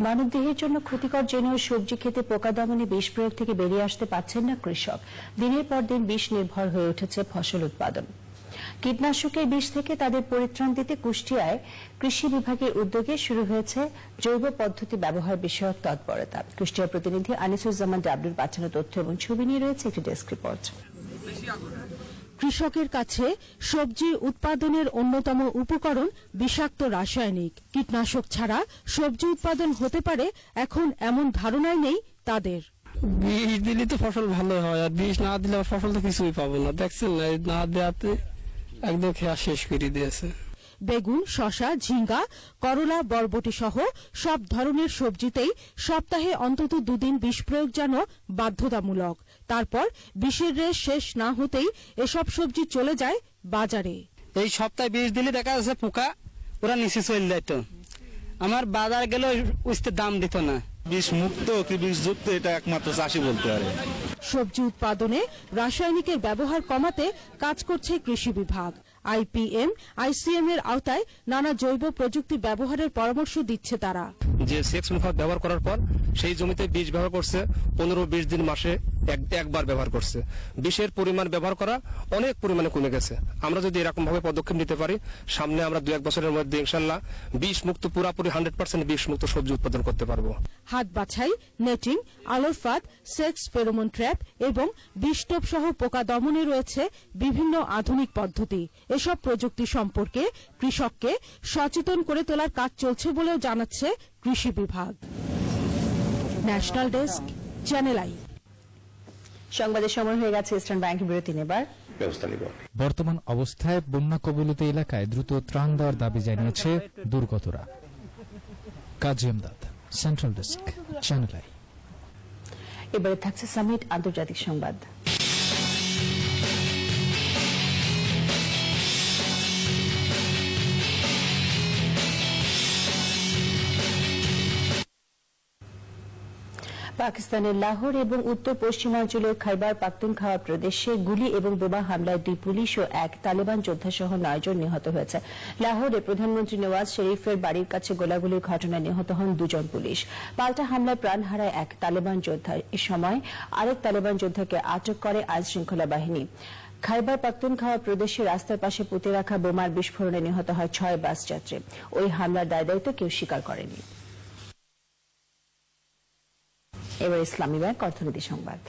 মানবদেহের জন্য ক্ষতিকর জেনেও সবজি খেতে পোকা দমনে বিষ প্রয়োগ থেকে বেরিয়ে আসতে পারছেন না কৃষক। দিনের পর দিন বিষ নির্ভর হয়ে উঠেছে ফসল উৎপাদন। কীটনাশকের বিষ থেকে তাদের পরিত্রাণ দিতে কুষ্টিয়ায় কৃষি বিভাগের উদ্যোগে শুরু হয়েছে জৈব পদ্ধতি ব্যবহার বিষয়ক তৎপরতা। কুষ্টিয়ার প্রতিনিধি আনিসুজ্জামান ডাবলুর পাঠানো তথ্য এবং ছবি নিয়ে রয়েছে একটি ডেস্ক রিপোর্ট। কৃষকের কাছে সবজি উৎপাদনের অন্যতম উপকরণ বিষাক্ত রাসায়নিক। কীটনাশক ছাড়া সবজি উৎপাদন হতে পারে এখন এমন ধারণাই নেই তাদের। বিষ দিলে তো ফসল ভালো হয়, আর বিষ না দিলে ফসল তো কিছুই পাবো না। দেখছেন না, না দেওয়াতে একদম খেয়া শেষ করে দিয়েছে। বেগুন, শসা, ঝিঙ্গা, করলা, বরবটি সহ সব ধরনের সবজিতেই সপ্তাহে অন্তত 2 দিন বিষ প্রয়োগ যেন বাধ্যতামূলক। তারপর বিষের রেশ শেষ না হতেই এসব সবজি চলে যায় বাজারে। এই সপ্তাহে বিষ দিলে দেখা যাচ্ছে পোকা ওরা নিচে চলে যেত। আমার বাজার গেলে উস্তে দাম দিত না। বিষ মুক্ত কি বিষ যুক্ত এটা একমাত্র চাষি বলতে পারে। সবজি উৎপাদনে রাসায়নিকের ব্যবহার কমাতে কাজ করছে কৃষি বিভাগ। IPM, ICM এর আওতায় নানা জৈব প্রযুক্তি ব্যবহারের পরামর্শ দিচ্ছে তারা। যে সেক্স মুখাত ব্যবহার করার পর সেই জমিতে বীজ ব্যবহার করছে 15-20 দিন মাসে একবার ব্যবহার করছে। বিষের পরিমাণ ব্যবহার করা অনেক পরিমাণে কমে গেছে। আমরা যদি এরকম ভাবে পদক্ষেপ নিতে পারি, সামনে আমরা 2-1 বছরের মধ্যে ইনশাল্লাহ বিষ মুক্ত পুরাপুরি 100% বিষ মুক্ত সবজি উৎপাদন করতে পারবো। হাত বাছাই, নেটিং, আলোর ফাঁদ, সেক্স ফেরোমন ট্র্যাপ এবং বিষটোপ সহ পোকা দমনে রয়েছে বিভিন্ন আধুনিক পদ্ধতি। এসব প্রযুক্তি সম্পর্কে কৃষককে সচেতন করে তোলার কাজ চলছে বলেও জানাচ্ছে কৃষি বিভাগ। National desk, channel I. সংবাদের সময় হয়ে গেছে। ইস্টার্ন ব্যাংক বিরতি নেবার ব্যবস্থা নিব। বর্তমান অবস্থায় বন্যা কবলিত এলাকায় দ্রুত ত্রাণ দেওয়ার দাবি জানিয়েছে দুর্গতরা। কাজী আমদাদ, সেন্ট্রাল ডেস্ক, চ্যানেল আই। এবারে থাকছে সামিট আন্তর্জাতিক সংবাদ। পাকিস্তানের লাহোর এবং উত্তর পশ্চিমাঞ্চলের খাইবার পাখতুনখাওয়া প্রদেশে গুলি এবং বোমা হামলায় 2 পুলিশ ও 1 তালেবান যোদ্ধা সহ 9 জন নিহত হয়েছে। লাহোরে প্রধানমন্ত্রী নওয়াজ শরীফের বাড়ির কাছে গোলাগুলির ঘটনায় নিহত হন 2 জন পুলিশ। পাল্টা হামলায় প্রাণ হারায় 1 তালেবান যোদ্ধা। এ সময় আরেক তালেবান যোদ্ধাকে আটক করে আইনশৃঙ্খলা বাহিনী। খাইবার পাখতুনখাওয়া প্রদেশে রাস্তার পাশে পুঁতে রাখা বোমার বিস্ফোরণে নিহত হয় 6 বাস যাত্রী। ওই হামলার দায়-দায়িত্ব কেউ স্বীকার করেনি। এবার ইসলামী ব্যাংক অর্থনীতি সংবাদ।